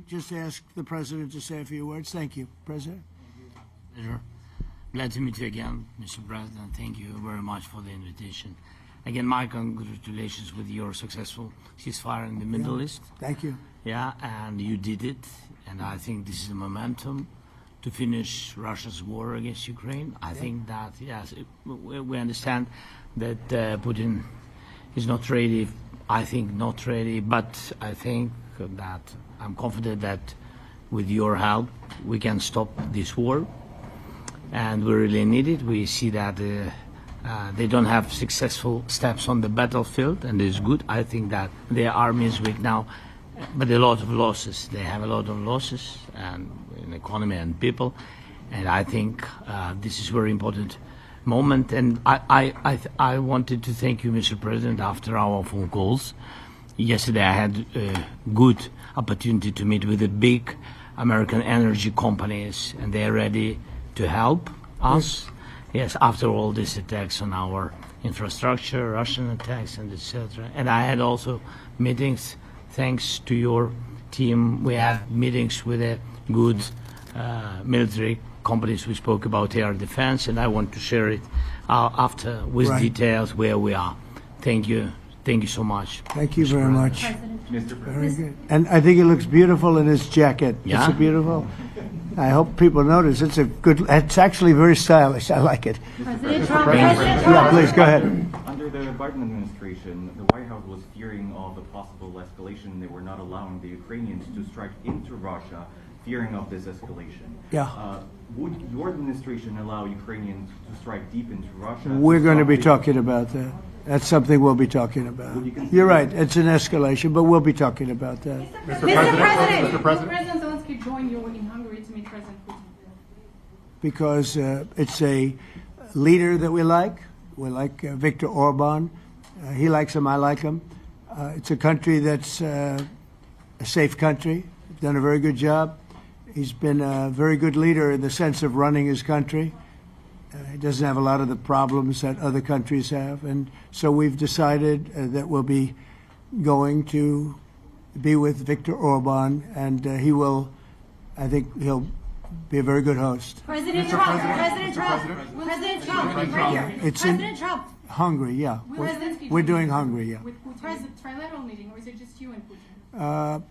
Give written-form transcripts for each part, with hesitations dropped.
just ask the President to say a few words? Thank you, President. Pleasure. Glad to meet you again, Mr. President. Thank you very much for the invitation. Again, my congratulations with your successful ceasefire in the Middle East. Thank you. Yeah, and you did it. And I think this is the momentum to finish Russia's war against Ukraine. I think that, yes, we understand that Putin is not ready. I think not ready, but I think that I'm confident that with your help we can stop this war, and we really need it. We see that they don't have successful steps on the battlefield, and it's good. I think that their army is weak now, but a lot of losses. They have a lot of losses and in economy and people, and I think this is very important moment. And I wanted to thank you, Mr. President, after our phone calls. Yesterday I had a good opportunity to meet with the big American energy companies, and they're ready to help us. Yes, after all these attacks on our infrastructure, Russian attacks, and etc. And I had also meetings, thanks to your team. We had meetings with a good military companies. We spoke about air defense, and I want to share it after with details where we are. Thank you. Thank you so much. Thank you very much. Mr. Very good. And I think it looks beautiful in his jacket. Yeah? It's beautiful. I hope people notice. It's a good. It's actually very stylish. I like it. President Trump. Yeah, please go ahead. Under the Biden administration, the White House was fearing of a possible escalation. They were not allowing the Ukrainians to strike into Russia, fearing of this escalation. Yeah. Would your administration allow Ukrainians to strike deep into Russia? We're going to be talking about that. That's something we'll be talking about. You're right. It's an escalation, but we'll be talking about that. Mr. President. Will President Zelensky join you in Hungary to meet President Putin? Because it's a leader that we like. We like Viktor Orban. He likes him. I like him. It's a country that's a safe country. Done a very good job. He's been a very good leader in the sense of running his country. He doesn't have a lot of the problems that other countries have. And so we've decided that we'll be going to be with Viktor Orban, and he will, I think he'll be a very good host. President Trump. President Trump. President Trump. Right here. It's President Trump. Hungary, yeah. We're doing Hungary, yeah. With Putin, is it a trilateral meeting, or is it just you and Putin?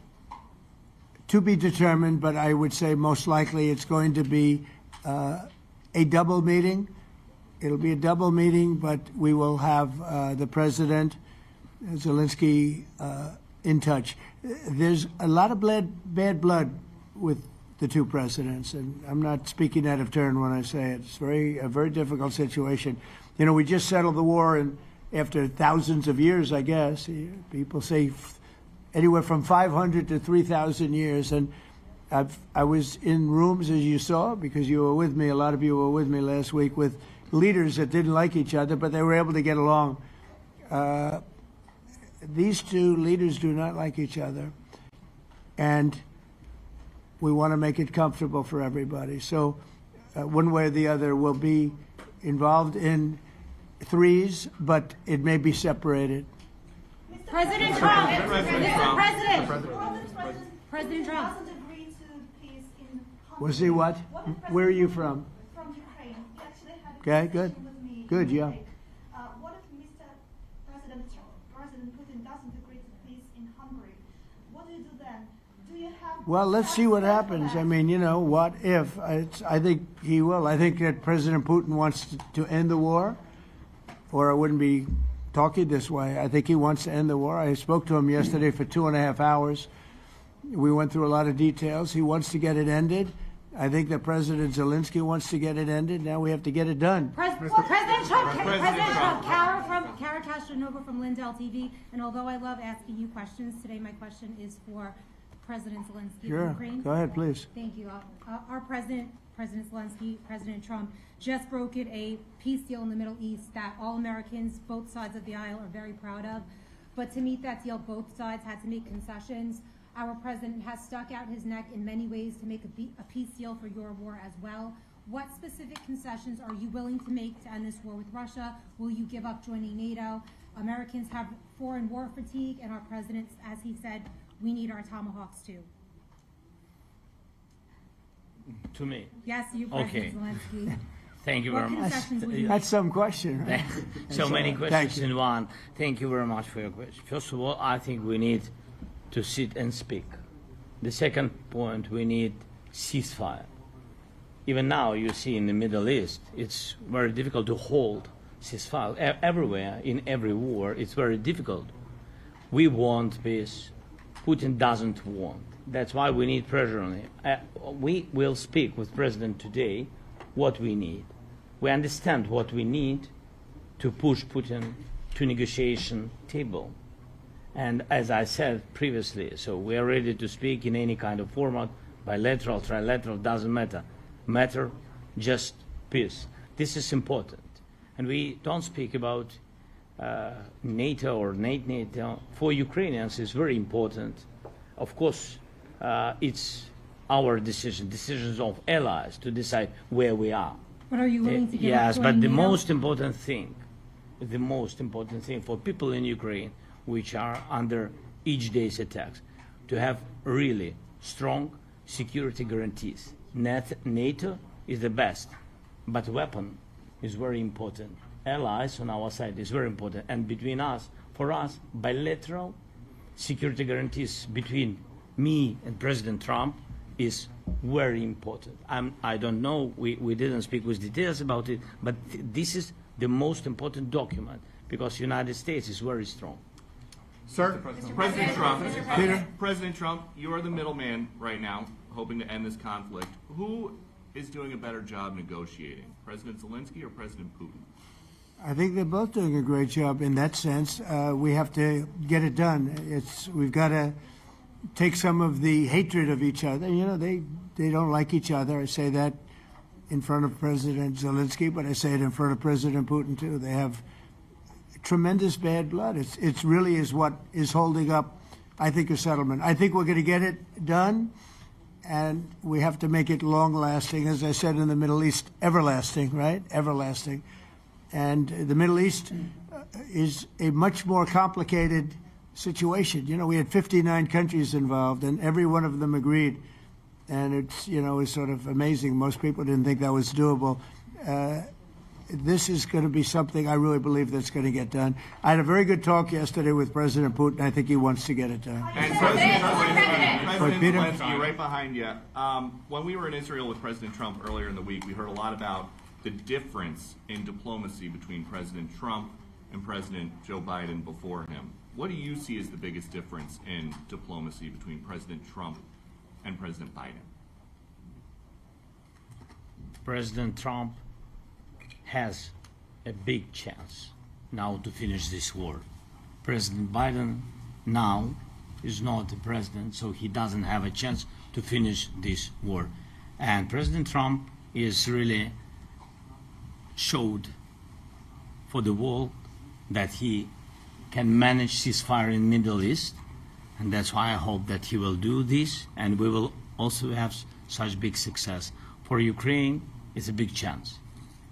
To be determined, but I would say most likely it's going to be a double meeting. It'll be a double meeting, but we will have the President, Zelensky, in touch. There's a lot of bad blood with the two presidents, and I'm not speaking out of turn when I say it. It's a very difficult situation. You know, we just settled the war, and after thousands of years, I guess. People say anywhere from 500 to 3,000 years, and I was in rooms, as you saw, because you were with me, a lot of you were with me last week, with leaders that didn't like each other, but they were able to get along. These two leaders do not like each other, and we want to make it comfortable for everybody. So one way or the other, we'll be involved in threes, but it may be separated. President Trump. Mr. President. President Trump. Was he what? Where are you from? From Ukraine. He actually had a Okay, good. conversation with me. Good, yeah. What if Mr. President Putin doesn't agree to peace in Hungary? What do you do then? Do you have... Well, let's see what happens. I mean, you know, what if? I think he will. I think that President Putin wants to end the war, or I wouldn't be talking this way. I think he wants to end the war. I spoke to him yesterday for 2.5 hours. We went through a lot of details. He wants to get it ended. I think that President Zelensky wants to get it ended. Now we have to get it done. President Trump. Kara Castronova from Lindell TV. And although I love asking you questions, today my question is for President Zelensky of Ukraine. Go ahead, please. Thank you. Our President Zelensky, President Trump, just brokered a peace deal in the Middle East that all Americans, both sides of the aisle, are very proud of. But to meet that deal, both sides had to make concessions. Our president has stuck out his neck in many ways to make a peace deal for your war as well. What specific concessions are you willing to make to end this war with Russia? Will you give up joining NATO? Americans have foreign war fatigue, and our president, as he said, we need our tomahawks too. To me. Yes, you, Okay. President Zelensky. Thank you What very much. concessions would you That's some question, right? So many Thank questions you. in one. Thank you very much for your question. First of all, I think we need to sit and speak. The second point, we need ceasefire. Even now, you see in the Middle East, it's very difficult to hold ceasefire. Everywhere, in every war, it's very difficult. We want peace. Putin doesn't want. That's why we need pressure on him. We will speak with President today what we need. We understand what we need to push Putin to negotiation table. And as I said previously, so we are ready to speak in any kind of format, bilateral, trilateral, doesn't matter. Matter just peace. This is important. And we don't speak about NATO or NATO. For Ukrainians, it's very important. Of course, it's our decision, decisions of allies to decide where we are. But are you willing to give Yes, up but joining the NATO? most important thing for people in Ukraine, which are under each day's attacks, to have really strong security guarantees. NATO is the best, but weapon is very important. Allies on our side is very important, and between us, for us, bilateral security guarantees between me and President Trump is very important. I don't know, we didn't speak with details about it, but this is the most important document because United States is very strong. Sir, President Trump, Peter? President Trump, you are the middleman right now, hoping to end this conflict. Who is doing a better job negotiating, President Zelensky or President Putin? I think they're both doing a great job in that sense. We have to get it done. We've got to take some of the hatred of each other. You know, they don't like each other. I say that in front of President Zelensky, but I say it in front of President Putin too. They have tremendous bad blood. It's really is what is holding up, I think, a settlement. I think we're going to get it done, and we have to make it long-lasting. As I said in the Middle East, everlasting, right? Everlasting. And the Middle East is a much more complicated situation. You know, we had 59 countries involved, and every one of them agreed. And it's, you know, it's sort of amazing. Most people didn't think that was doable. This is going to be something I really believe that's going to get done. I had a very good talk yesterday with President Putin. I think he wants to get it done. And President Peter? Zelensky, right behind you. When we were in Israel with President Trump earlier in the week, we heard a lot about the difference in diplomacy between President Trump and President Joe Biden before him. What do you see as the biggest difference in diplomacy between President Trump and President Biden? President Trump has a big chance now to finish this war. President Biden now is not the president, so he doesn't have a chance to finish this war. And President Trump is really showed for the world that he can manage ceasefire in the Middle East, and that's why I hope that he will do this, and we will also have such big success. For Ukraine, it's a big chance,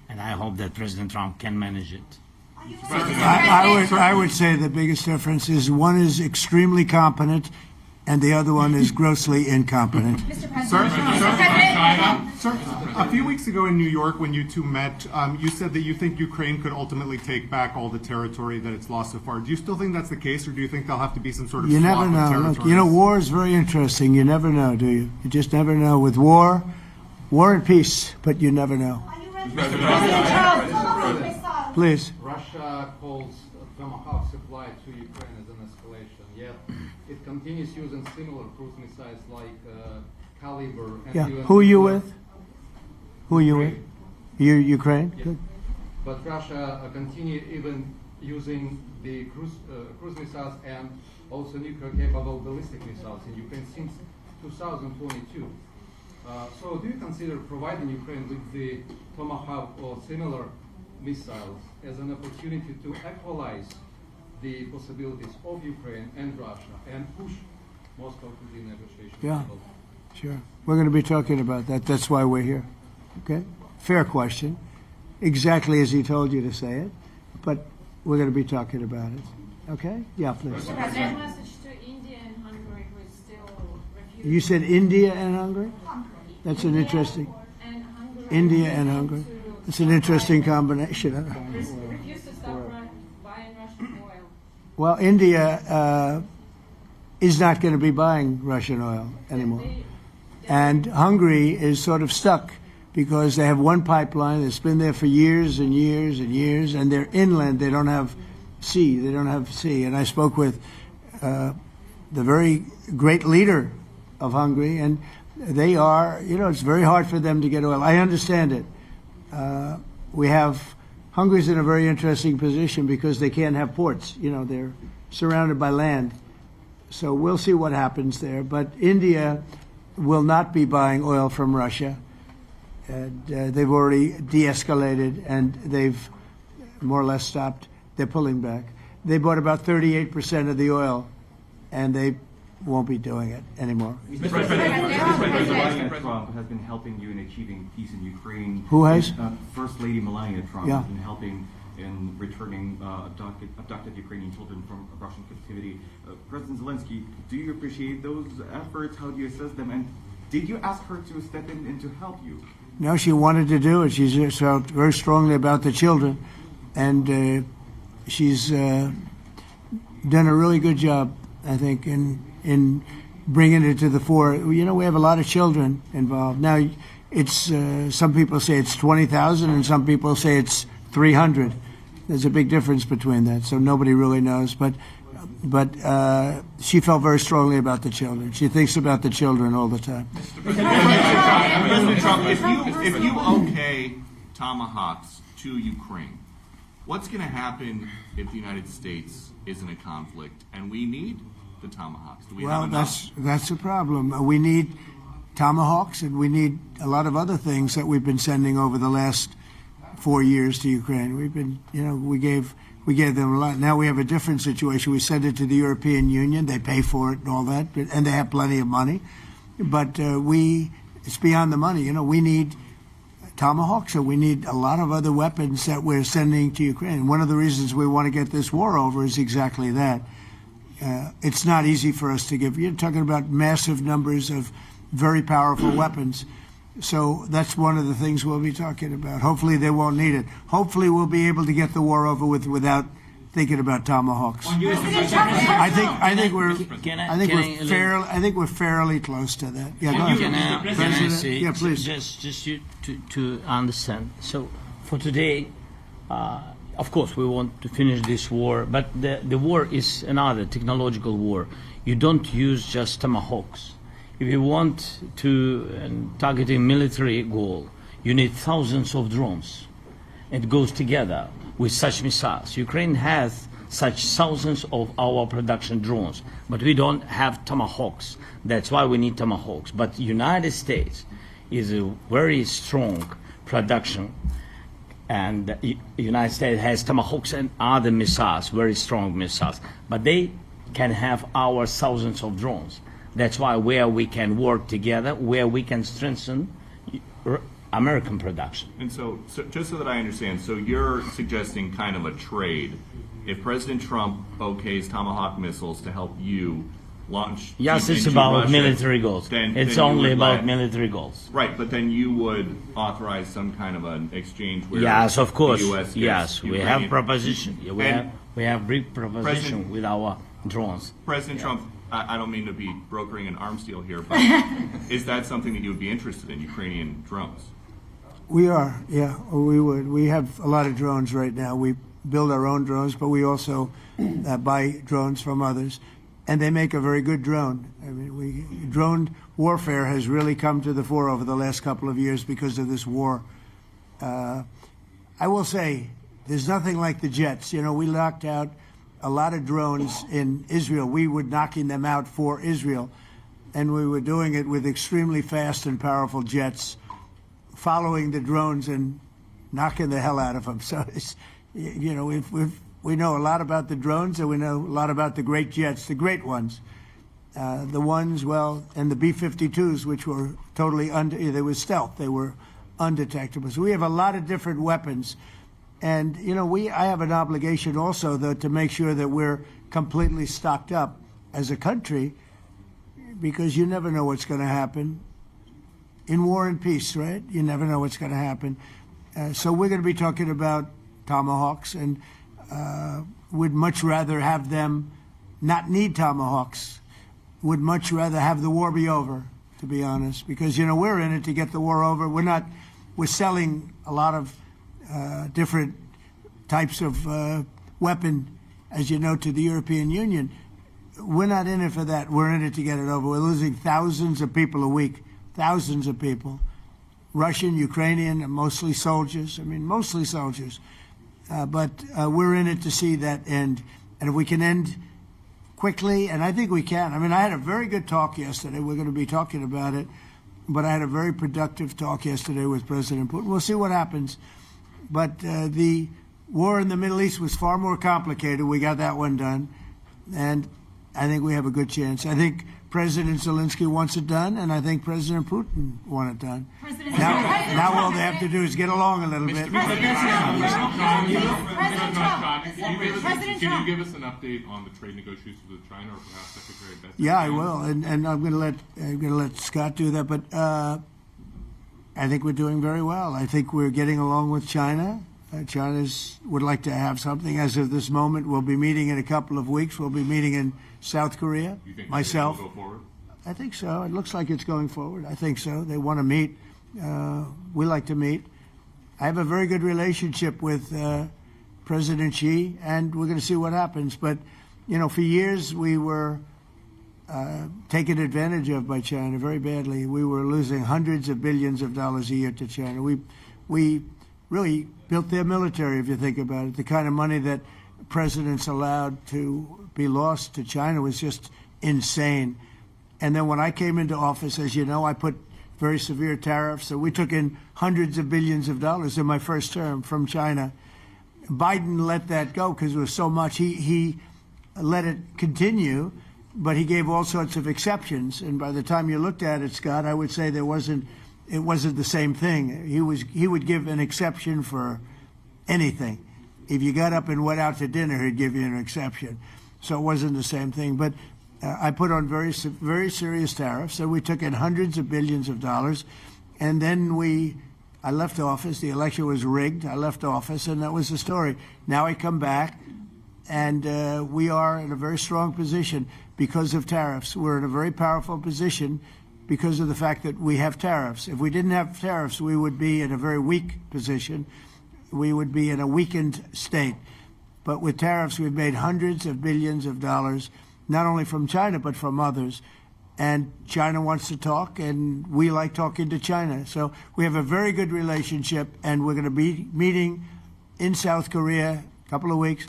and I hope that President Trump can manage it. I would say the biggest difference is one is extremely competent, and the other one is grossly incompetent. Sir, Sir, a few weeks ago in New York when you two met, you said that you think Ukraine could ultimately take back all the territory that it's lost so far. Do you still think that's the case, or do you think there'll have to be some sort of You swap never of know. territories? Look, you know, war is very interesting. You never know, do you? You just never know. With war and peace, but you never know. Are you ready? Please. Russia calls Tomahawk supply to Ukraine as an escalation, yet it continues using similar cruise missiles like Caliber. And Yeah. even Who are you with? Who are you with? You Ukraine? Yes. Good. But Russia continue even using the cruise missiles and also nuclear-capable ballistic missiles in Ukraine since 2022. So do you consider providing Ukraine with the Tomahawk or similar missiles as an opportunity to equalize the possibilities of Ukraine and Russia and push Moscow to the negotiation Yeah. table? Sure. We're going to be talking about that. That's why we're here. Okay? Fair question. Exactly as he told you to say it. But we're going to be talking about it. Okay? Yeah, please. Mr. President, message to India and Hungary who is still refusing. You said India and Hungary? That's an interesting. And Hungary India and Hungary. It's an interesting combination. refused to stop buying Russian oil. Well, India is not going to be buying Russian oil anymore. And Hungary is sort of stuck because they have one pipeline that's been there for years and years and years, and they're inland. They don't have sea. They don't have sea. And I spoke with the very great leader of Hungary, and they are, it's very hard for them to get oil. I understand it. Hungary's in a very interesting position because they can't have ports. They're surrounded by land. So we'll see what happens there. But India will not be buying oil from Russia. And they've already de-escalated, and they've more or less stopped. They're pulling back. They bought about 38% of the oil, and they won't be doing it anymore. Mr. President, Trump has been helping you in achieving peace in Ukraine. Who has? First Lady Melania Trump Yeah. has been helping in returning abducted Ukrainian children from Russian captivity. President Zelensky, do you appreciate those efforts? How do you assess them? And did you ask her to step in and to help you? No, she wanted to do it. She felt very strongly about the children, and she's done a really good job, I think, in bringing it to the fore. We have a lot of children involved. Now, it's some people say it's 20,000, and some people say it's 300. There's a big difference between that, so nobody really knows. But she felt very strongly about the children. She thinks about the children all the time. President Trump, if you okay tomahawks to Ukraine, what's going to happen if the United States is in a conflict and we need the tomahawks? Do we have enough? That's a problem. We need tomahawks, and we need a lot of other things that we've been sending over the last 4 years to Ukraine. We've been, we gave them a lot. Now we have a different situation. We send it to the European Union. They pay for it and all that, and they have plenty of money. But it's beyond the money. We need tomahawks, and we need a lot of other weapons that we're sending to Ukraine. One of the reasons we want to get this war over is exactly that. It's not easy for us to give. You're talking about massive numbers of very powerful weapons. So that's one of the things we'll be talking about. Hopefully they won't need it. Hopefully we'll be able to get the war over with without thinking about tomahawks. I think we're fairly close to that. Yeah, go ahead. Can I say, yeah, please. Just to understand. So for today, of course, we want to finish this war, but the war is another technological war. You don't use just tomahawks. If you want to target a military goal, you need thousands of drones. It goes together with such missiles. Ukraine has such thousands of our production drones, but we don't have tomahawks. That's why we need tomahawks. But United States is a very strong production, and the United States has tomahawks and other missiles, very strong missiles, but they can have our thousands of drones. That's why where we can work together, where we can strengthen American production. And so just so that I understand, so you're suggesting kind of a trade. If President Trump okays Tomahawk missiles to help you launch Yes, it's into about Russia, military goals. It's only about military goals. Right, but then you would authorize some kind of an exchange where Yes, of course. the U.S. gets Yes, we Ukrainian- have proposition. We have brief proposition President- with our drones. President Trump, I don't mean to be brokering an arms deal here, but is that something that you would be interested in, Ukrainian drones? We are, yeah, we would. We have a lot of drones right now. We build our own drones, but we also buy drones from others, and they make a very good drone. I mean, drone warfare has really come to the fore over the last couple of years because of this war. I will say, there's nothing like the jets. We knocked out a lot of drones in Israel. We were knocking them out for Israel, and we were doing it with extremely fast and powerful jets, following the drones and knocking the hell out of them. So it's, we know a lot about the drones, and we know a lot about the great jets, the great ones. The ones, and the B-52s, which were totally they were stealth. They were undetectable. So we have a lot of different weapons. And, I have an obligation also, though, to make sure that we're completely stocked up as a country, because you never know what's going to happen. in war and peace, right? You never know what's going to happen. So we're going to be talking about tomahawks, and would much rather have them not need tomahawks. Would much rather have the war be over, to be honest, because, you know, we're in it to get the war over. We're selling a lot of different types of weapon, as you know, to the European Union. We're not in it for that. We're in it to get it over. We're losing thousands of people a week, thousands of people. Russian, Ukrainian, and mostly soldiers. I mean, mostly soldiers. But we're in it to see that end. And if we can end quickly, and I think we can. I mean, I had a very good talk yesterday. We're going to be talking about it. But I had a very productive talk yesterday with President Putin. We'll see what happens. But the war in the Middle East was far more complicated. We got that one done. And I think we have a good chance. I think President Zelensky wants it done, and I think President Putin wants it done. Now all they have to do is get along a little bit. Can you give us an update on the trade negotiations with China, or perhaps Secretary Beth? Yeah, I will, and I'm going to let Scott do that. But I think we're doing very well. I think we're getting along with China. China would like to have something. As of this moment, we'll be meeting in a couple of weeks. We'll be meeting in South Korea. You think myself. Will go forward? I think so. It looks like it's going forward. I think so. They want to meet. We like to meet. I have a very good relationship with President Xi, and we're going to see what happens. But, you know, for years we were taken advantage of by China very badly. We were losing hundreds of billions of dollars a year to China. We really built their military, if you think about it. The kind of money that presidents allowed to be lost to China was just insane. And then when I came into office, as you know, I put very severe tariffs. So we took in hundreds of billions of dollars in my first term from China. Biden let that go because it was so much. He let it continue, but he gave all sorts of exceptions. And by the time you looked at it, Scott, I would say it wasn't the same thing. He would give an exception for anything. If you got up and went out to dinner, he'd give you an exception. So it wasn't the same thing. But I put on very serious tariffs. So we took in hundreds of billions of dollars. And then I left office. The election was rigged. I left office, and that was the story. Now I come back, and we are in a very strong position because of tariffs. We're in a very powerful position because of the fact that we have tariffs. If we didn't have tariffs, we would be in a very weak position. We would be in a weakened state. But with tariffs, we've made hundreds of billions of dollars, not only from China, but from others. And China wants to talk, and we like talking to China. So we have a very good relationship, and we're going to be meeting in South Korea a couple of weeks.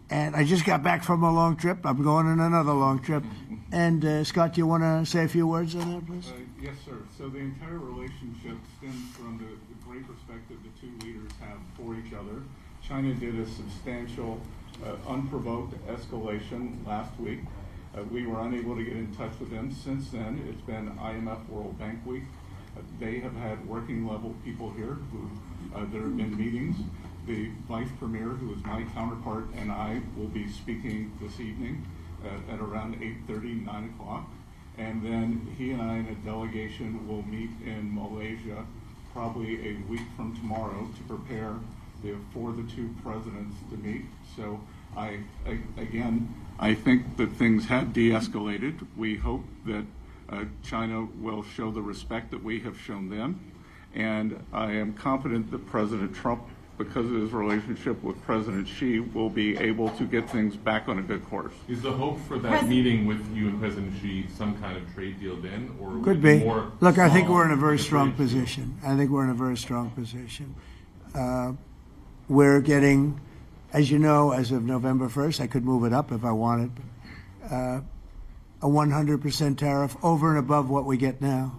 And I just got back from a long trip. I'm going on another long trip. And Scott, do you want to say a few words on that, please? Yes, sir. So the entire relationship stems from the great respect that the two leaders have for each other. China did a substantial, unprovoked escalation last week. We were unable to get in touch with them. Since then, it's been IMF World Bank Week. They have had working level people here who there have been meetings. The Vice Premier, who is my counterpart, and I will be speaking this evening at around 8:30, 9 o'clock. And then he and I and a delegation will meet in Malaysia probably a week from tomorrow to prepare for the two presidents to meet. So I think that things have de-escalated. We hope that China will show the respect that we have shown them. And I am confident that President Trump, because of his relationship with President Xi, will be able to get things back on a good course. Is the hope for that meeting with you and President Xi some kind of trade deal then, or could be more? Look, I think we're in a very strong position. I think we're in a very strong position. We're getting, as you know, as of November 1st, I could move it up if I wanted, a 100% tariff over and above what we get now.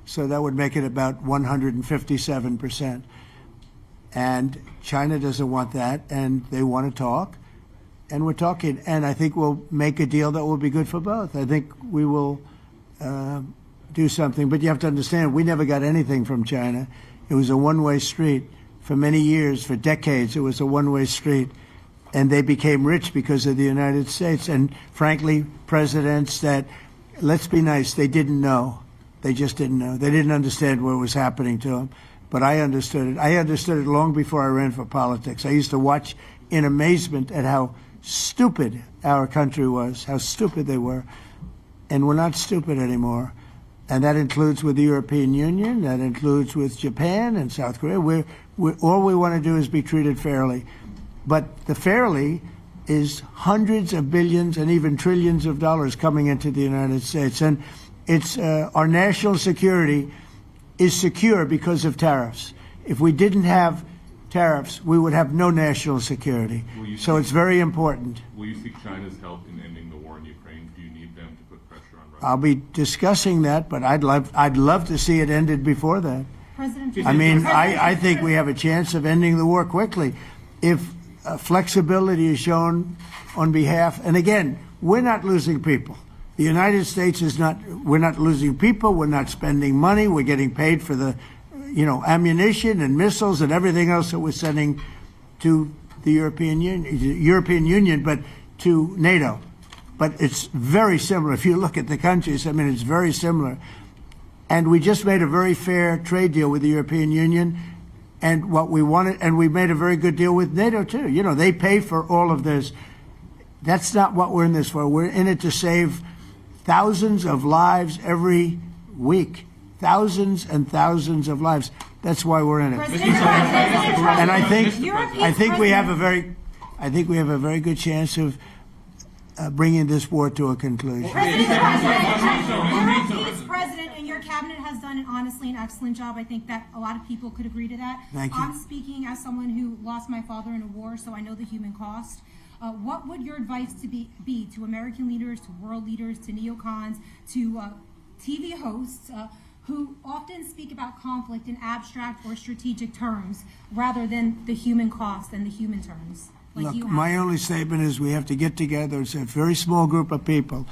So that would make it about 157%. And China doesn't want that, and they want to talk, and we're talking. And I think we'll make a deal that will be good for both. I think we will do something. But you have to understand, we never got anything from China. It was a one-way street. For many years, for decades, it was a one-way street. And they became rich because of the United States. And frankly, presidents that, let's be nice, they didn't know. They just didn't know. They didn't understand what was happening to them. But I understood it. I understood it long before I ran for politics. I used to watch in amazement at how stupid our country was, how stupid they were. And we're not stupid anymore. And that includes with the European Union, that includes with Japan and South Korea. All we want to do is be treated fairly. But the fairly is hundreds of billions and even trillions of dollars coming into the United States. And it's our national security is secure because of tariffs. If we didn't have tariffs, we would have no national security. So it's very important. Will you seek China's help in ending the war in Ukraine? Do you need them to put pressure on Russia? I'll be discussing that, but I'd love to see it ended before that. President I mean, I think we have a chance of ending the war quickly if flexibility is shown on behalf. And again, we're not losing people. The United States is not. We're not losing people. We're not spending money. We're getting paid for the, ammunition and missiles and everything else that we're sending to the European Union, but to NATO. But it's very similar. If you look at the countries, I mean, it's very similar. And we just made a very fair trade deal with the European Union, and what we wanted, and we made a very good deal with NATO too. They pay for all of this. That's not what we're in this for. We're in it to save thousands of lives every week. Thousands and thousands of lives. That's why we're in it. And I think we have a very good chance of bringing this war to a conclusion. Europe's president and your cabinet has done honestly an excellent job. I think that a lot of people could agree to that. Thank you. I'm speaking as someone who lost my father in a war, so I know the human cost. What would your advice be to American leaders, to world leaders, to neocons, to TV hosts who often speak about conflict in abstract or strategic terms rather than the human cost and the human terms? Look, my only statement is we have to get together. It's a very small group of people.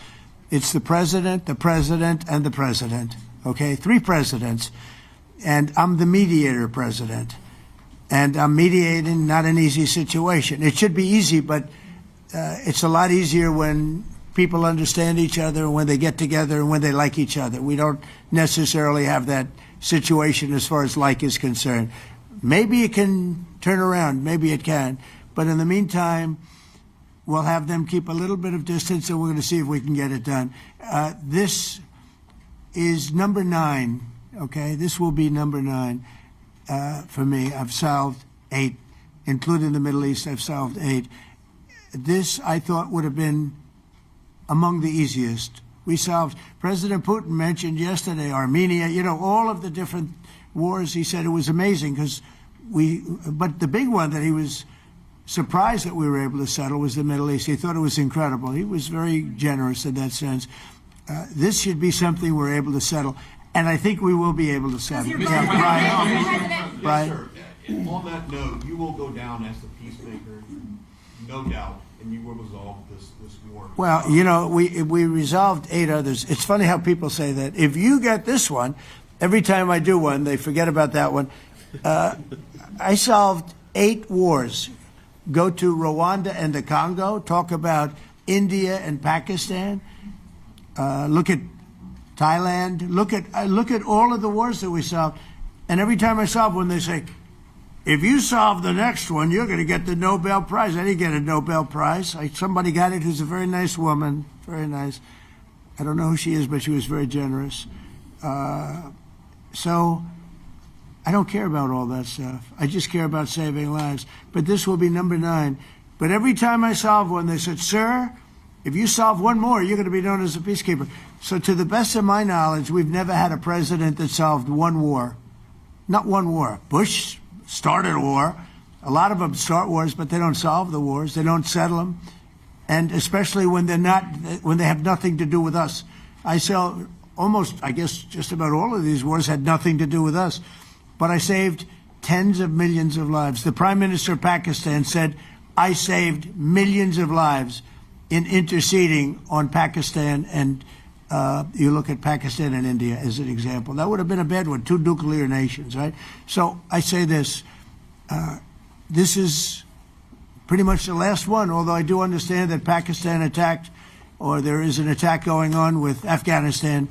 It's the president, and the president. Okay, 3 presidents. And I'm the mediator president. And I'm mediating not an easy situation. It should be easy, but it's a lot easier when people understand each other, when they get together, and when they like each other. We don't necessarily have that situation as far as like is concerned. Maybe it can turn around. Maybe it can. But in the meantime, we'll have them keep a little bit of distance, and we're going to see if we can get it done. This is number 9, okay? This will be number 9 for me. I've solved 8, including the Middle East. I've solved 8. This, I thought, would have been among the easiest. We solved, President Putin mentioned yesterday Armenia, all of the different wars. He said it was amazing but the big one that he was surprised that we were able to settle was the Middle East. He thought it was incredible. He was very generous in that sense. This should be something we're able to settle, and I think we will be able to settle. Yes, sir. On that note, you will go down as the peacemaker, no doubt, and you will resolve this war. Well, we resolved 8 others. It's funny how people say that. If you get this one, every time I do one, they forget about that one. I solved 8 wars. Go to Rwanda and the Congo, talk about India and Pakistan, look at Thailand, look at all of the wars that we solved. And every time I solve one, they say, if you solve the next one, you're going to get the Nobel Prize. I didn't get a Nobel Prize. Somebody got it who's a very nice woman, very nice. I don't know who she is, but she was very generous. So I don't care about all that stuff. I just care about saving lives. But this will be number 9. But every time I solve one, they said, sir, if you solve one more, you're going to be known as a peacekeeper. So to the best of my knowledge, we've never had a president that solved one war. Not one war. Bush started a war. A lot of them start wars, but they don't solve the wars. They don't settle them. And especially when they have nothing to do with us. I guess just about all of these wars had nothing to do with us. But I saved tens of millions of lives. The Prime Minister of Pakistan said, I saved millions of lives in interceding on Pakistan. And you look at Pakistan and India as an example. That would have been a bad one, 2 nuclear nations, right? So I say this. This is pretty much the last one, although I do understand that Pakistan attacked, or there is an attack going on with Afghanistan.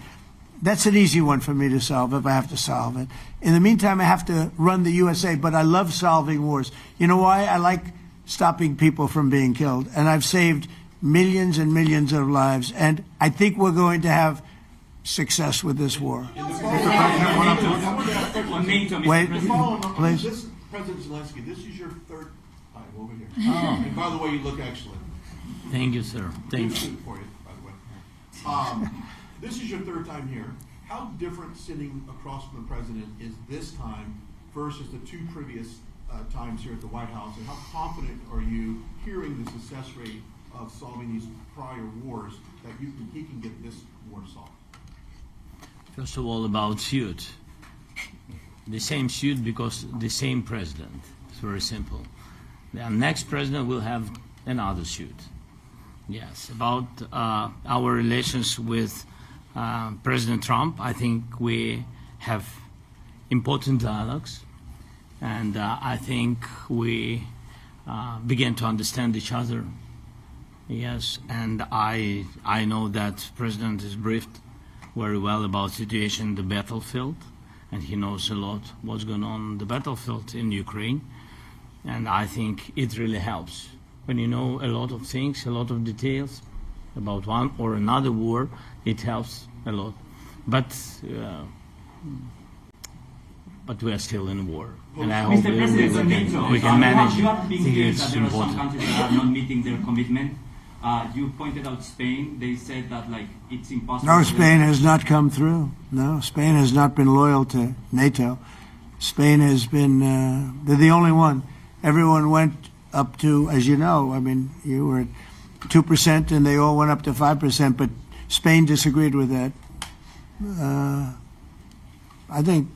That's an easy one for me to solve if I have to solve it. In the meantime, I have to run the USA, but I love solving wars. You know why? I like stopping people from being killed, and I've saved millions and millions of lives, and I think we're going to have success with this war. Wait, please. This, President Zelensky, this is your third time over here. Oh. And by the way, you look excellent. Thank you, sir. Thank you. For you, by the way. This is your third time here. How different sitting across from the president is this time versus the two previous times here at the White House? And how confident are you hearing the success rate of solving these prior wars that he can get this war solved? First of all, about suit. The same suit because the same president. It's very simple. The next president will have another suit. Yes, about our relations with President Trump, I think we have important dialogues, and I think we begin to understand each other. Yes, and I know that President is briefed very well about situation in the battlefield, and he knows a lot what's going on the battlefield in Ukraine, and I think it really helps. When you know a lot of things, a lot of details about one or another war, it helps a lot. But we are still in war, and I hope we can manage. You are being clear It's that there are some important. countries that are not meeting their commitment. You pointed out Spain. They said that it's impossible. No, Spain has not come through. No, Spain has not been loyal to NATO. Spain has been, they're the only one. Everyone went up to, as you know, I mean, you were at 2% and they all went up to 5%, but Spain disagreed with that. I think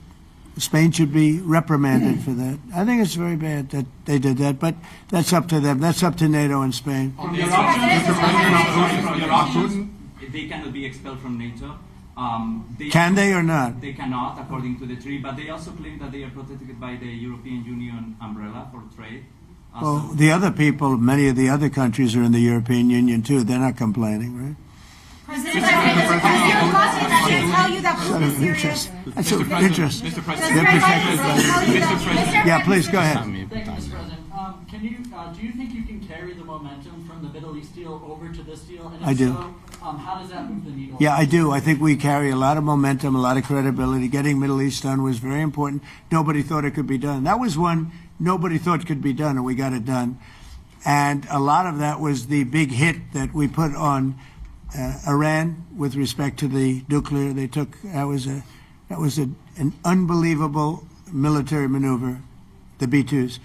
Spain should be reprimanded for that. I think it's very bad that they did that, but that's up to them. That's up to NATO and Spain. They cannot be expelled from NATO. Can they or not? They cannot, according to the treaty, but they also claim that they are protected by the European Union umbrella for trade. Well, the other people, many of the other countries are in the European Union too. They're not complaining, right? President, I can tell you that Putin is serious. That's of interest. Mr. They're President. protected by Yeah, please go ahead. Thank you, Mr. President. Do you think you can carry the momentum from the Middle East deal over to this deal? And if I do. So, how does that move the needle? Yeah, I do. I think we carry a lot of momentum, a lot of credibility. Getting Middle East done was very important. Nobody thought it could be done. That was one nobody thought could be done, and we got it done. And a lot of that was the big hit that we put on Iran with respect to the nuclear. They took that was an unbelievable military maneuver, the B-2s,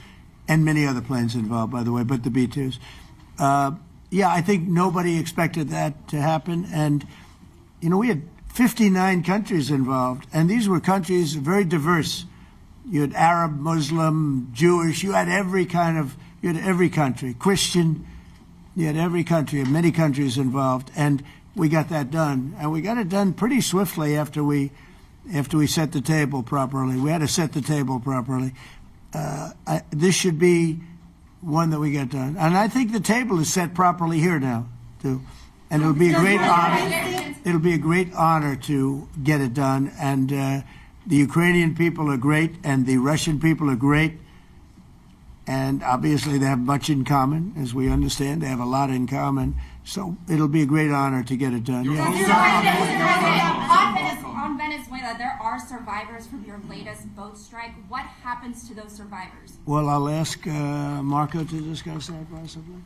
and many other planes involved, by the way, but the B-2s. Yeah, I think nobody expected that to happen. And, you know, we had 59 countries involved, and these were countries very diverse. You had Arab, Muslim, Jewish, you had every country, Christian, you had every country, and many countries involved, and we got that done. And we got it done pretty swiftly after we set the table properly. We had to set the table properly. This should be one that we get done. And I think the table is set properly here now, too. And it'll be a great honor. It'll be a great honor to get it done. And the Ukrainian people are great, and the Russian people are great. And obviously they have much in common, as we understand. They have a lot in common. So it'll be a great honor to get it done. Yeah. On Venezuela, there are survivors from your latest boat strike. What happens to those survivors? Well, I'll ask Marco to discuss that possibly.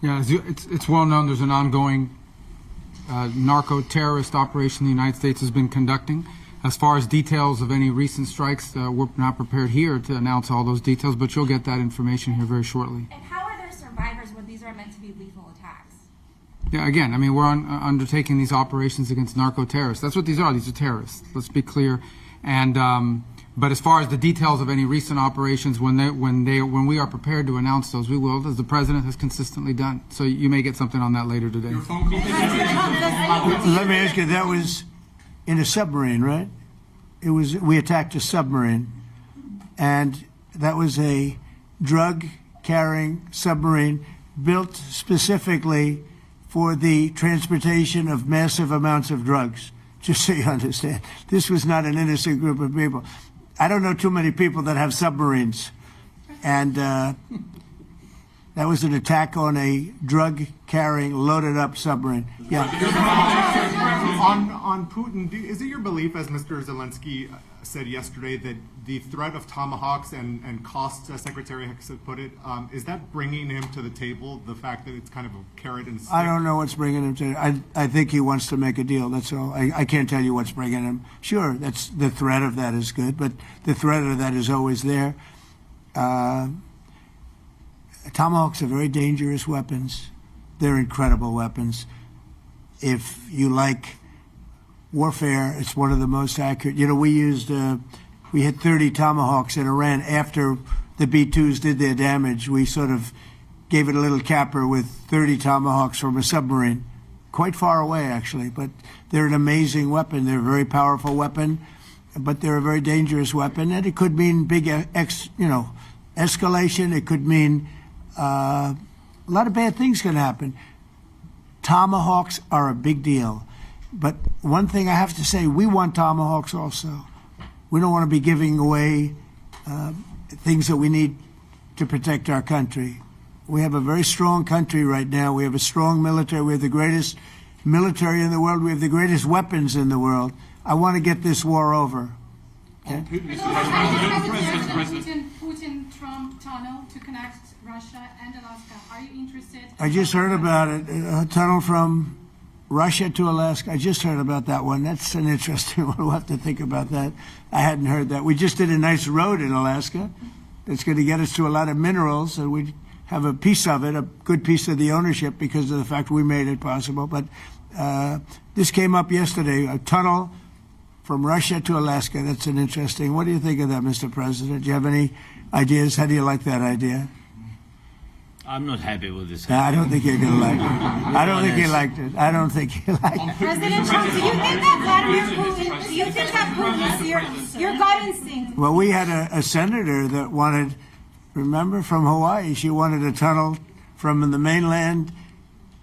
Yeah, it's well known there's an ongoing narco-terrorist operation the United States has been conducting. As far as details of any recent strikes, we're not prepared here to announce all those details, but you'll get that information here very shortly. And how are there survivors when these are meant to be lethal attacks? Yeah, again, I mean, we're undertaking these operations against narco-terrorists. That's what these are. These are terrorists. Let's be clear. And but as far as the details of any recent operations, when we are prepared to announce those, we will, as the president has consistently done. So you may get something on that later today. Let me ask you, that was in a submarine, right? We attacked a submarine, and that was a drug-carrying submarine built specifically for the transportation of massive amounts of drugs. just so you understand. This was not an innocent group of people. I don't know too many people that have submarines. And that was an attack on a drug-carrying, loaded-up submarine. Yeah. On Putin, is it your belief, as Mr. Zelensky said yesterday, that the threat of tomahawks and costs, as Secretary Hicks put it, is that bringing him to the table, the fact that it's kind of a carrot and stick? I don't know what's bringing him to I think he wants to make a deal, that's all. I can't tell you what's bringing him. Sure, that's the threat of that is good, but the threat of that is always there. Tomahawks are very dangerous weapons. They're incredible weapons. If you like warfare, it's one of the most accurate. You know, we hit 30 Tomahawks in Iran after the B-2s did their damage. We sort of gave it a little capper with 30 Tomahawks from a submarine, quite far away actually, but they're an amazing weapon. They're a very powerful weapon, but they're a very dangerous weapon, and it could mean big, escalation. It could mean a lot of bad things can happen. Tomahawks are a big deal. But one thing I have to say, we want tomahawks also. We don't want to be giving away things that we need to protect our country. We have a very strong country right now. We have a strong military. We have the greatest military in the world. We have the greatest weapons in the world. I want to get this war over. Okay? Putin-Trump tunnel to connect Russia and Alaska. Are you interested? I just heard about it. A tunnel from Russia to Alaska. I just heard about that one. That's an interesting one. We'll have to think about that. I hadn't heard that. We just did a nice road in Alaska that's going to get us to a lot of minerals, and we have a piece of it, a good piece of the ownership because of the fact we made it possible. But this came up yesterday, a tunnel from Russia to Alaska. That's an interesting. What do you think of that, Mr. President? Do you have any ideas? How do you like that idea? I'm not happy with this. I don't think you're going to like it. I don't think he liked it. I don't think he liked it. President Trump, do you think that Vladimir Putin, do you think that Putin is your gut instinct? Well, we had a senator that wanted, remember, from Hawaii, she wanted a tunnel from the mainland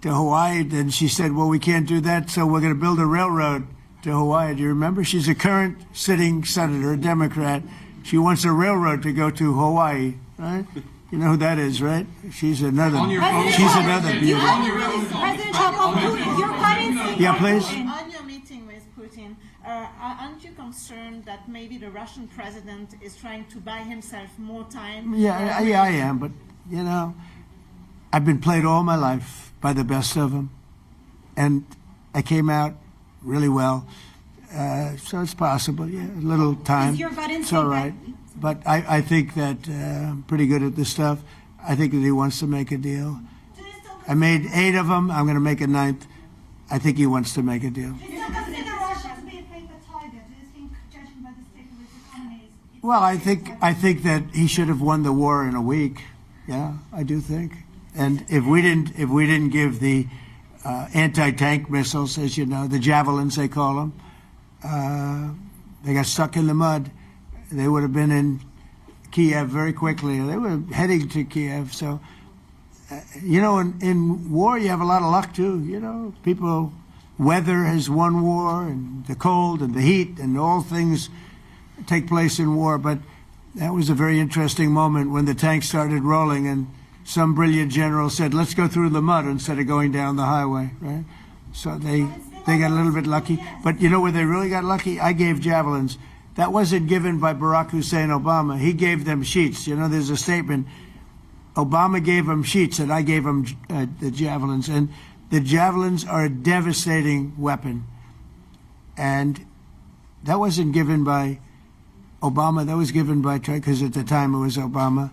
to Hawaii. Then she said, well, we can't do that, so we're going to build a railroad to Hawaii. Do you remember? She's a current sitting senator, a Democrat. She wants a railroad to go to Hawaii, right? You know who that is, right? She's another. She's another beauty. President Trump, on Putin, your gut instinct. Yeah, please. On your meeting with Putin, aren't you concerned that maybe the Russian president is trying to buy himself more time? Yeah, I am. But you know, I've been played all my life by the best of them, and I came out really well. So it's possible. Yeah, a little time. Is your gut instinct? It's all right. But I think that I'm pretty good at this stuff. I think that he wants to make a deal. I made 8 of them. I'm going to make a 9th. I think he wants to make a deal. Do you consider Russia to be a paper tiger? Do you think, judging by the state of its economy, Well, I think that he should have won the war in a week. Yeah, I do think. And if we didn't give the anti-tank missiles, as you know, the javelins they call them, they got stuck in the mud. They would have been in Kiev very quickly. They were heading to Kiev. So, you know, in war, you have a lot of luck, too. You know, weather has won war, and the cold and the heat and all things take place in war. But that was a very interesting moment when the tanks started rolling and some brilliant general said, let's go through the mud instead of going down the highway, right? So they got a little bit lucky. But you know where they really got lucky? I gave javelins. That wasn't given by Barack Hussein Obama. He gave them sheets. You know, there's a statement. Obama gave them sheets, and I gave them the javelins. And the javelins are a devastating weapon. And that wasn't given by Obama. That was given by, because at the time it was Obama.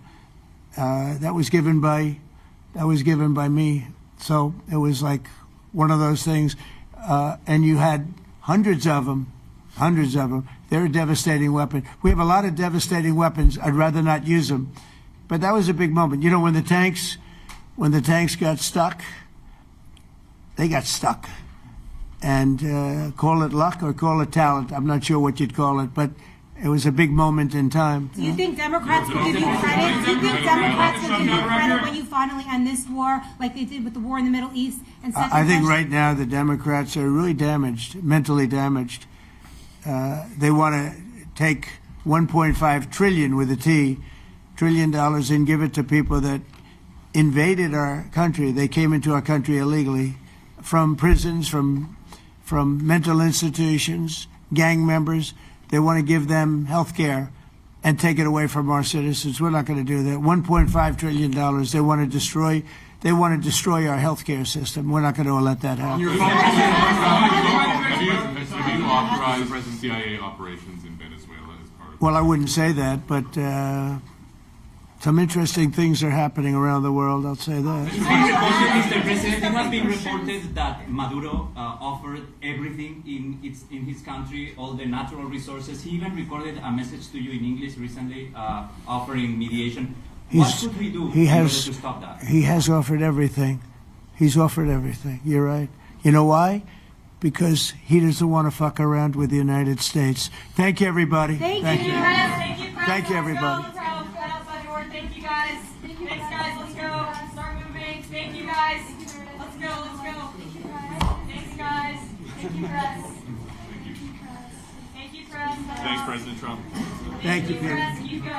That was given by me. So it was like one of those things. And you had hundreds of them. They're a devastating weapon. We have a lot of devastating weapons. I'd rather not use them. But that was a big moment. You know, when the tanks got stuck, they got stuck. And call it luck or call it talent. I'm not sure what you'd call it. But it was a big moment in time. Do you think Democrats will give you credit? Do you think Democrats will give you credit when you finally end this war, like they did with the war in the Middle East? And I think right now the Democrats are really damaged, mentally damaged. They want to take 1.5 trillion with a T, $1 trillion and give it to people that invaded our country. They came into our country illegally from prisons, from mental institutions, gang members. They want to give them health care and take it away from our citizens. We're not going to do that. $1.5 trillion they want to destroy. They want to destroy our health care system. We're not going to let that happen. Have you authorized CIA operations in Venezuela as part of Well, I wouldn't say that, but some interesting things are happening around the world, I'll say that. Mr. President, it has been reported that Maduro offered everything in his country, all the natural resources. He even recorded a message to you in English recently, offering mediation. What should we do in order to stop that? He has offered everything. He's offered everything. You're right. You know why? Because he doesn't want to fuck around with the United States. Thank you, everybody. Thank you. Thank you, Thank you, everybody. Thank you, guys. Thanks, guys. Let's go. Start moving. Thank you, guys. Let's go. Thanks, guys. Thank you, press. Thank you, press. Thanks, President Trump. Thank you, Peter.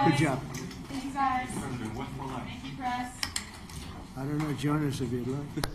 Good job. Thank you, guys. Thank you, press. I don't know, Jonas, if you'd like.